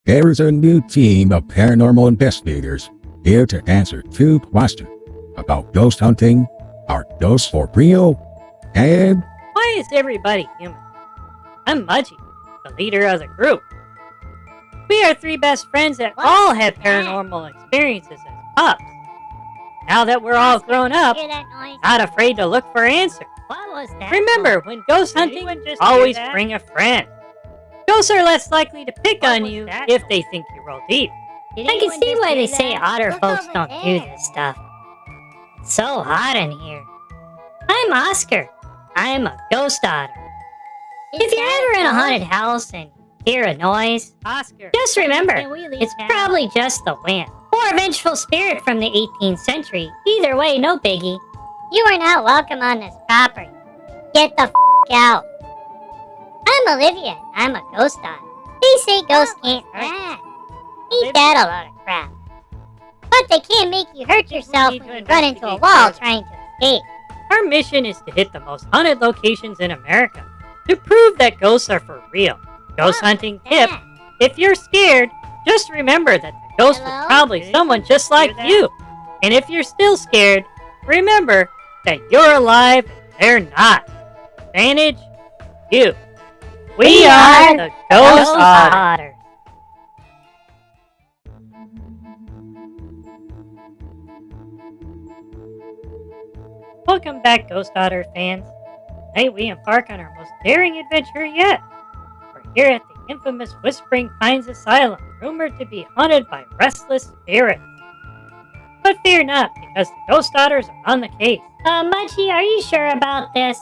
There's a new team of paranormal investigators here to answer 2 questions about ghost hunting, are ghosts for real, and Why is everybody human? I'm Mudgie, the leader of the group. We are 3 best friends that all had paranormal experiences as pups. Now that we're all grown up, not afraid to look for answers. What was that? Remember, when ghost hunting, always bring a friend. Ghosts are less likely to pick on you if they think you roll deep. I can see why they say otter folks don't do this stuff. It's so hot in here. I'm Oscar. I'm a ghost otter. If you're ever in a haunted house and hear a noise, Oscar, just remember, it's probably just the wind. Or a vengeful spirit from the 18th century. Either way, no biggie. You are not welcome on this property. Get the f*** out. I'm Olivia. I'm a ghost otter. They say ghosts can't rap. Ain't that a lot of crap? But they can make you hurt yourself when you run into a wall trying to escape. our mission is to hit the most haunted locations in America to prove that ghosts are for real. Ghost hunting tip: if you're scared, just remember that the ghost was probably someone just like you. And if you're still scared, remember that you're alive and they're not. Advantage, you. We are the Ghost Otters. Welcome back, Ghost Otter fans. Tonight we embark on our most daring adventure yet. We're here at the infamous Whispering Pines Asylum, rumored to be haunted by restless spirits. But fear not, because the Ghost Otters are on the case. Mudgie, are you sure about this?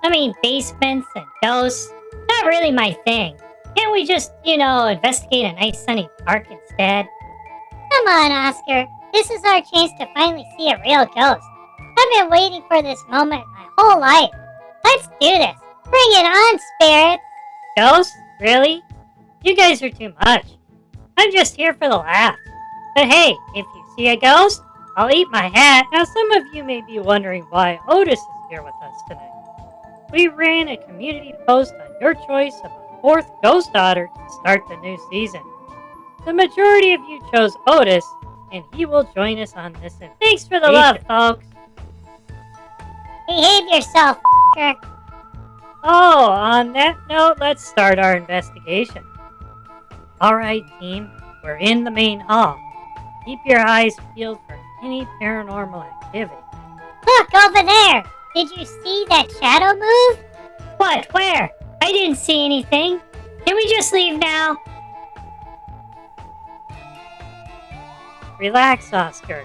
I mean, basements and ghosts, not really my thing. Can't we just, investigate a nice sunny park instead? Come on, Oscar. This is our chance to finally see a real ghost. I've been waiting for this moment my whole life. Let's do this. Bring it on, spirits. Ghosts? Really? You guys are too much. I'm just here for the laugh. But hey, if you see a ghost, I'll eat my hat. Now some of you may be wondering why Otis is here with us tonight. We ran a community post on your choice of a 4th Ghost Otter to start the new season. The majority of you chose Otis, and he will join us on this investigation. Thanks for the love, folks. Behave yourself, f***er. Oh, on that note, let's start our investigation. Alright, team, we're in the main hall. Keep your eyes peeled for any paranormal activity. Look, over there. Did you see that shadow move? What? Where? I didn't see anything. Can we just leave now? Relax, Oscar.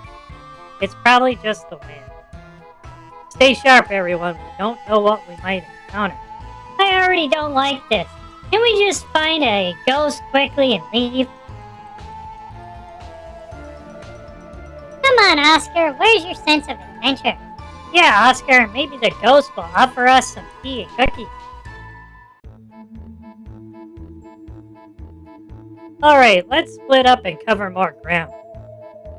It's probably just the wind. Stay sharp, everyone. We don't know what we might encounter. I already don't like this. Can we just find a ghost quickly and leave? Come on, Oscar. Where's your sense of adventure? Yeah, Oscar, maybe the ghost will offer us some tea and cookies. Alright, let's split up and cover more ground.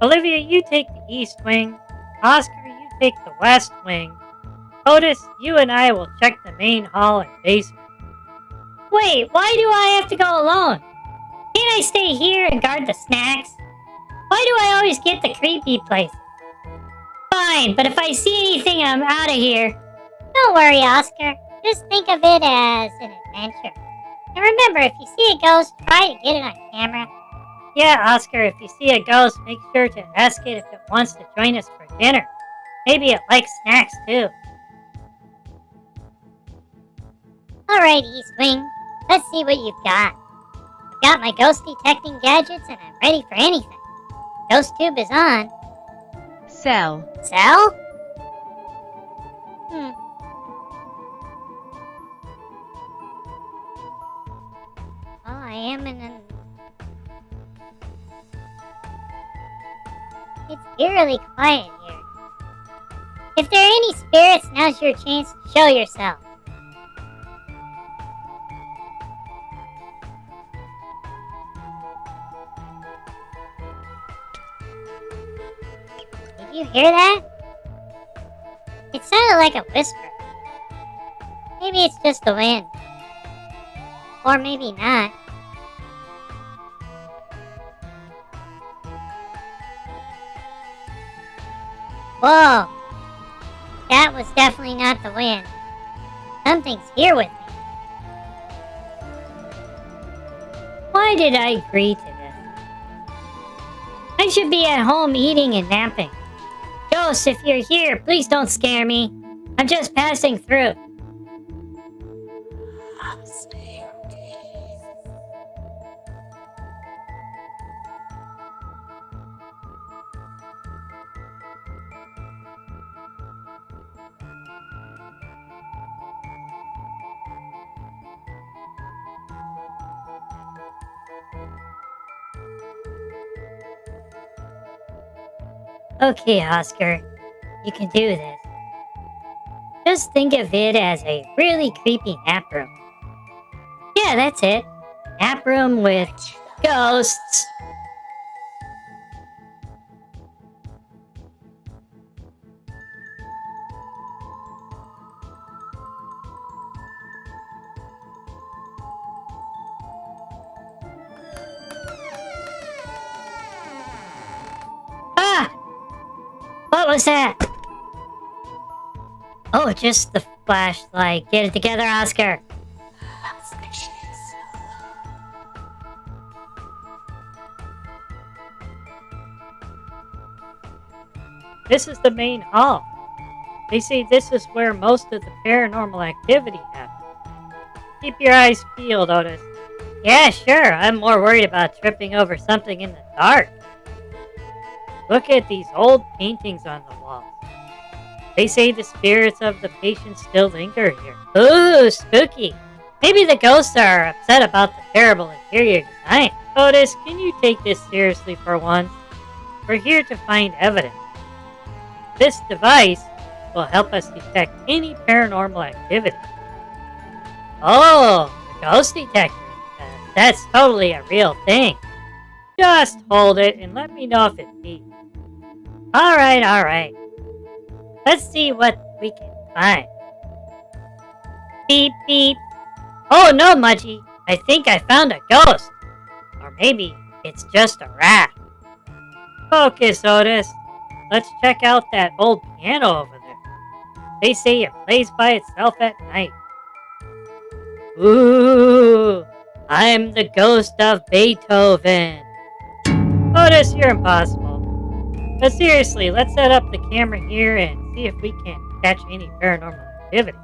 Olivia, you take the east wing. Oscar, you take the west wing. Otis, you and I will check the main hall and basement. Wait, why do I have to go alone? Can't I stay here and guard the snacks? Why do I always get the creepy places? Fine, but if I see anything, I'm out of here. Don't worry, Oscar. Just think of it as an adventure. And remember, if you see a ghost, try to get it on camera. Yeah, Oscar, if you see a ghost, make sure to ask it if it wants to join us for dinner. Maybe it likes snacks, too. Alright, East Wing. Let's see what you've got. I've got my ghost detecting gadgets and I'm ready for anything. Ghost tube is on. Sell. Sell? Well, I am in an... It's eerily quiet here. If there are any spirits, now's your chance to show yourself. Did you hear that? It sounded like a whisper. Maybe it's just the wind. Or maybe not. Whoa. That was definitely not the wind. Something's here with me. Why did I agree to this? I should be at home eating and napping. Ghost, if you're here, please don't scare me. I'm just passing through. Okay, Oscar, you can do this. Just think of it as a really creepy nap room. Yeah, that's it. Nap room with ghosts. Ah! What was that? Oh, just the flashlight. Get it together, Oscar. This is the main hall. They say this is where most of the paranormal activity happens. Keep your eyes peeled, Otis. Yeah, sure. I'm more worried about tripping over something in the dark. Look at these old paintings on the walls. They say the spirits of the patients still linger here. Ooh, spooky. Maybe the ghosts are upset about the terrible interior design. Otis, can you take this seriously for once? We're here to find evidence. This device will help us detect any paranormal activity. Oh, the ghost detector. That's totally a real thing. Just hold it and let me know if it beeps. Alright. Let's see what we can find. Beep, beep. Oh no, Mudgie. I think I found a ghost. Or maybe it's just a rat. Focus, Otis. Let's check out that old piano over there. They say it plays by itself at night. Ooh, I'm the ghost of Beethoven. Otis, you're impossible. But seriously, let's set up the camera here and see if we can catch any paranormal activity.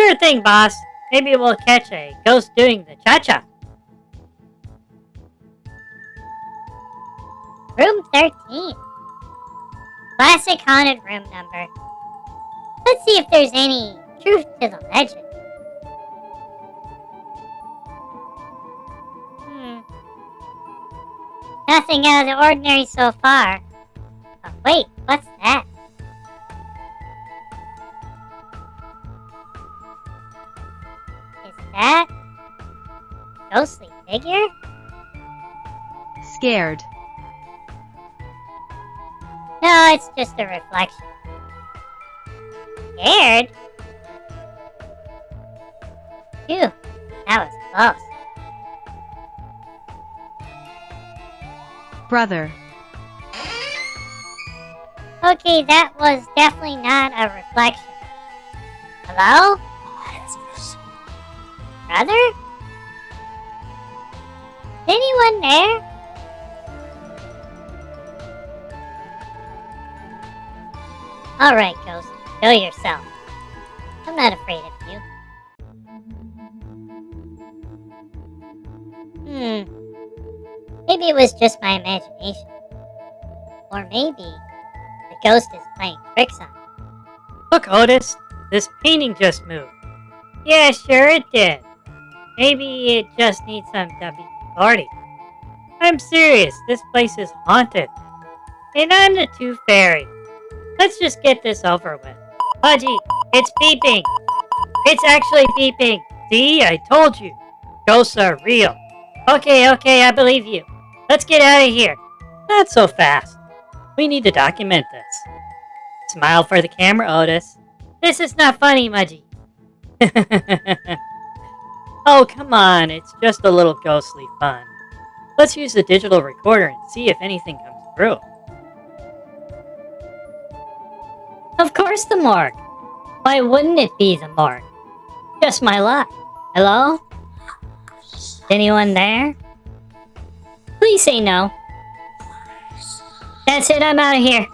Sure thing, boss. Maybe we'll catch a ghost doing the cha-cha. Room 13. Classic haunted room number. Let's see if there's any truth to the legend. Nothing out of the ordinary so far. Oh, wait, what's that? Is that a ghostly figure? Scared. No, it's just a reflection. Scared? Phew, that was close. Brother. Okay, that was definitely not a reflection. Hello? Brother? Is anyone there? Alright, Ghost. Show yourself. I'm not afraid of you. Maybe it was just my imagination. Or maybe the ghost is playing tricks on me. Look, Otis, this painting just moved. Yeah, sure it did. Maybe it just needs some WD-40. I'm serious, this place is haunted. And I'm the Tooth Fairy. Let's just get this over with. Mudgie, it's beeping. It's actually beeping. See, I told you. Ghosts are real. Okay, I believe you. Let's get out of here. Not so fast. We need to document this. Smile for the camera, Otis. This is not funny, Mudgie. Oh, come on. It's just a little ghostly fun. Let's use the digital recorder and see if anything comes through. Of course the morgue. Why wouldn't it be the morgue? Just my luck. Hello? Anyone there? Please say no. That's it, I'm out of here.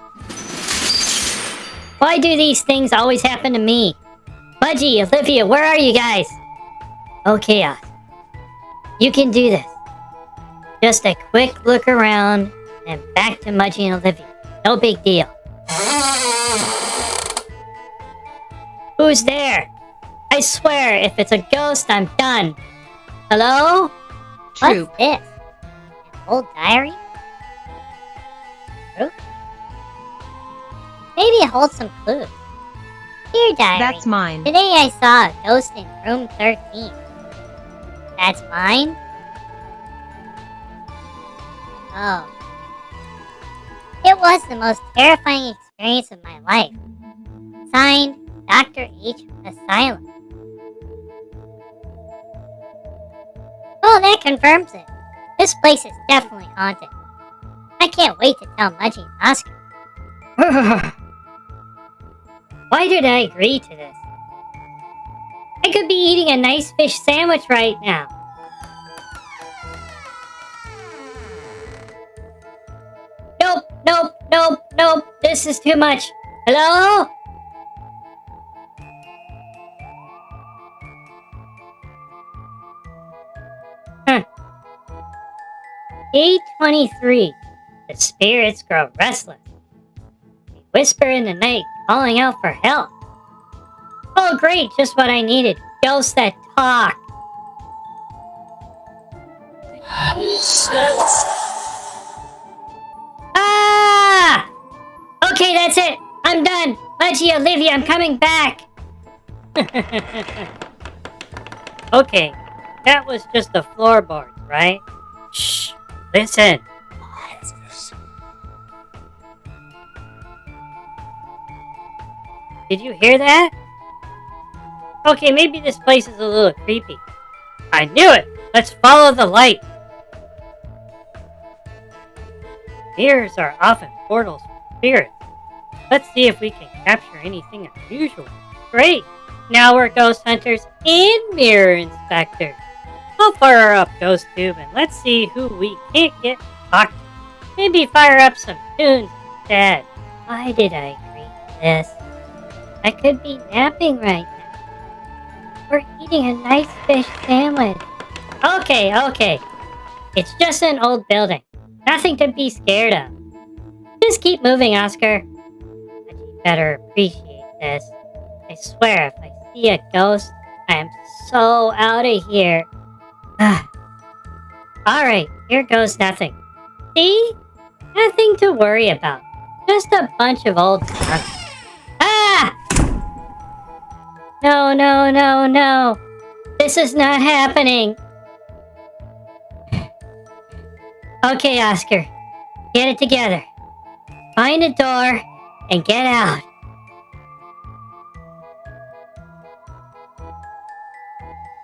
Why do these things always happen to me? Mudgie, Olivia, where are you guys? Okay, you can do this. Just a quick look around and back to Mudgie and Olivia. No big deal. Who's there? I swear, if it's a ghost, I'm done. Hello? Troop. What's this? An old diary? True? Maybe it holds some clues. Dear diary. That's mine. Today I saw a ghost in room 13. That's mine? Oh. It was the most terrifying experience of my life. Signed, Dr. H. Asylum. Well, that confirms it. This place is definitely haunted. I can't wait to tell Mudgie and Oscar. Why did I agree to this? I could be eating a nice fish sandwich right now. Nope, nope, nope, nope. This is too much. Hello? Day 23. The spirits grow restless. They whisper in the night, calling out for help. Oh great, just what I needed. Ghosts that talk. Ah! Okay, that's it. I'm done. Mudgie, Olivia, I'm coming back. Okay, that was just the floorboards, right? Shh, listen. Did you hear that? Okay, maybe this place is a little creepy. I knew it! Let's follow the light! Mirrors are often portals for spirits. Let's see if we can capture anything unusual. Great! Now we're ghost hunters and mirror inspectors. I'll fire up Ghost Tube and let's see who we can't get to talk to. Maybe fire up some tunes instead. Why did I agree to this? I could be napping right now. We're eating a nice fish sandwich. Okay. It's just an old building. Nothing to be scared of. Just keep moving, Oscar. But you better appreciate this. I swear, if I see a ghost, I am so out of here. Alright, here goes nothing. See? Nothing to worry about. Just a bunch of old junk. Ah! No. This is not happening. Okay, Oscar. Get it together. Find a door and get out.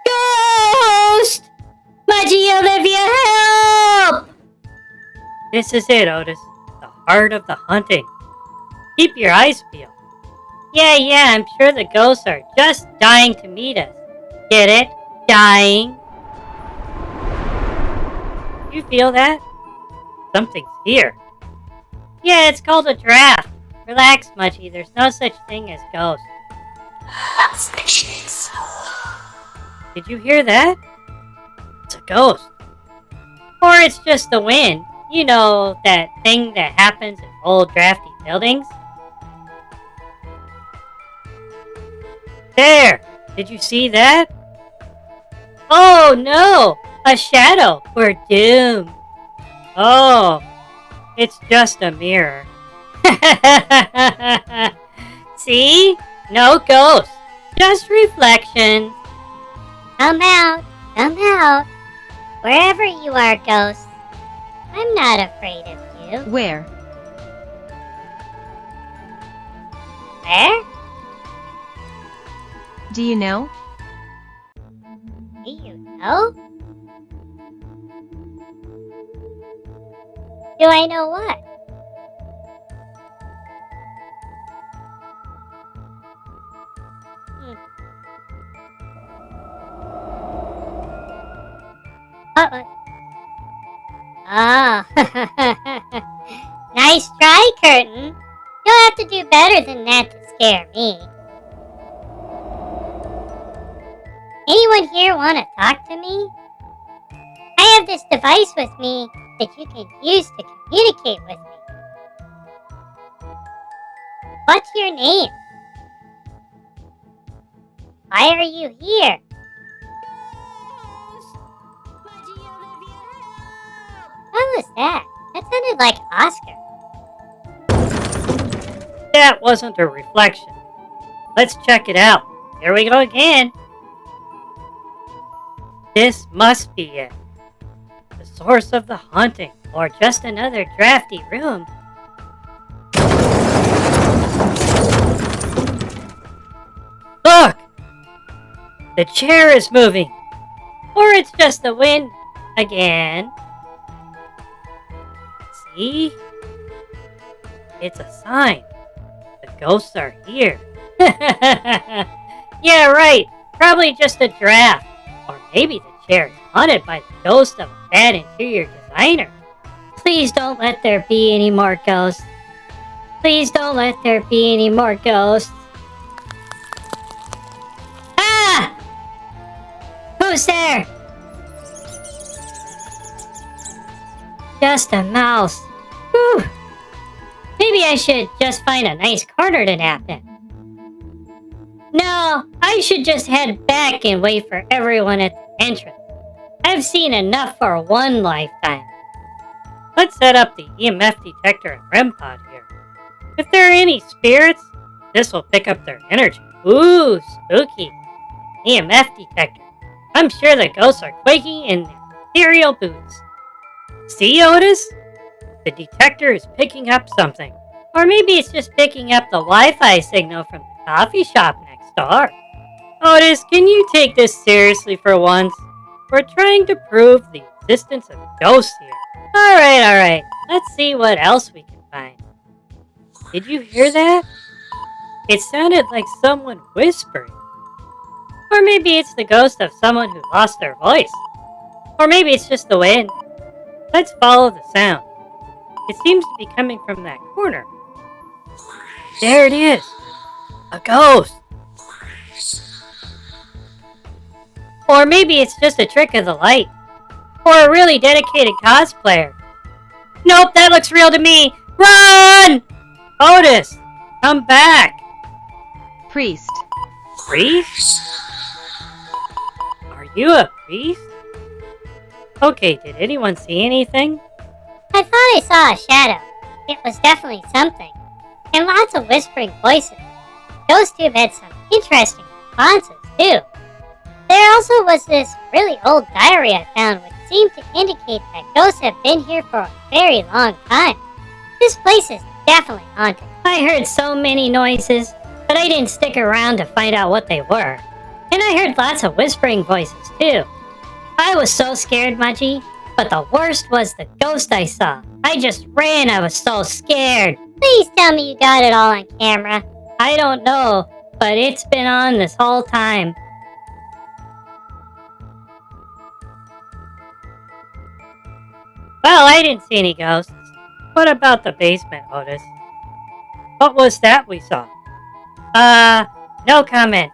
Ghost! Mudgie, Olivia, help! This is it, Otis. The heart of the hunting. Keep your eyes peeled. Yeah, I'm sure the ghosts are just dying to meet us. Get it? Dying. You feel that? Something's here. Yeah, it's called a draft. Relax, Mudgie. There's no such thing as ghosts. Did you hear that? It's a ghost. Or it's just the wind. You know, that thing that happens in old drafty buildings? There! Did you see that? Oh no! A shadow! We're doomed! Oh, it's just a mirror. See? No ghosts. Just reflection. Come out. Wherever you are, ghost. I'm not afraid of you. Where? Where? Do you know? Do you know? Do I know what? Uh-oh. Oh. Nice try, Curtain. You'll have to do better than that to scare me. Anyone here want to talk to me? I have this device with me that you can use to communicate with me. What's your name? Why are you here? What was that? That sounded like Oscar. That wasn't a reflection. Let's check it out. Here we go again. This must be it. The source of the haunting, or just another drafty room. Look! The chair is moving. Or it's just the wind again. See? It's a sign. The ghosts are here. Yeah, right. Probably just a draft. Or maybe the chair is haunted by the ghost of a bad interior designer. Please don't let there be any more ghosts. Please don't let there be any more ghosts. Ah! Who's there? Just a mouse. Whew. Maybe I should just find a nice corner to nap in. No, I should just head back and wait for everyone at the entrance. I've seen enough for one lifetime. Let's set up the EMF detector and REM pod here. If there are any spirits, this will pick up their energy. Ooh, spooky. EMF detector. I'm sure the ghosts are quaking in their ethereal boots. See, Otis? The detector is picking up something. Or maybe it's just picking up the Wi-Fi signal from the coffee shop next door. Otis, can you take this seriously for once? We're trying to prove the existence of ghosts here. Alright. Let's see what else we can find. Did you hear that? It sounded like someone whispering. Or maybe it's the ghost of someone who lost their voice. Or maybe it's just the wind. Let's follow the sound. It seems to be coming from that corner. There it is! A ghost! Or maybe it's just a trick of the light. Or a really dedicated cosplayer. Nope, that looks real to me! Run! Otis, come back! Priest. Priest? Are you a priest? Okay, did anyone see anything? I thought I saw a shadow. It was definitely something. And lots of whispering voices. Those two had some interesting responses, too. There also was this really old diary I found which seemed to indicate that ghosts have been here for a very long time. This place is definitely haunted. I heard so many noises, but I didn't stick around to find out what they were. And I heard lots of whispering voices, too. I was so scared, Mudgie, but the worst was the ghost I saw. I just ran, I was so scared. Please tell me you got it all on camera. I don't know, but it's been on this whole time. Well, I didn't see any ghosts. What about the basement, Otis? What was that we saw? No comment.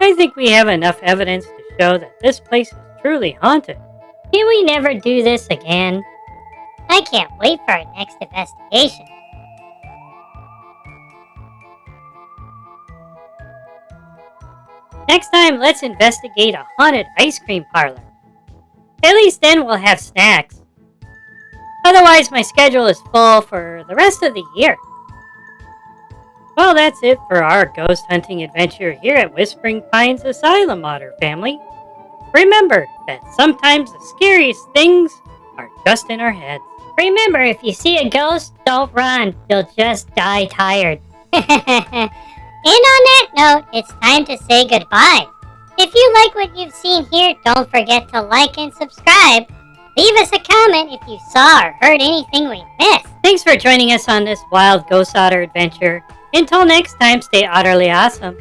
I think we have enough evidence to show that this place is truly haunted. Can we never do this again? I can't wait for our next investigation. Next time, let's investigate a haunted ice cream parlor. At least then we'll have snacks. Otherwise, my schedule is full for the rest of the year. Well, that's it for our ghost hunting adventure here at Whispering Pines Asylum, Otter family. Remember that sometimes the scariest things are just in our heads. Remember, if you see a ghost, don't run. You'll just die tired. And on that note, it's time to say goodbye. If you like what you've seen here, don't forget to like and subscribe. Leave us a comment if you saw or heard anything we missed. Thanks for joining us on this wild Ghost Otter adventure. Until next time, stay utterly awesome.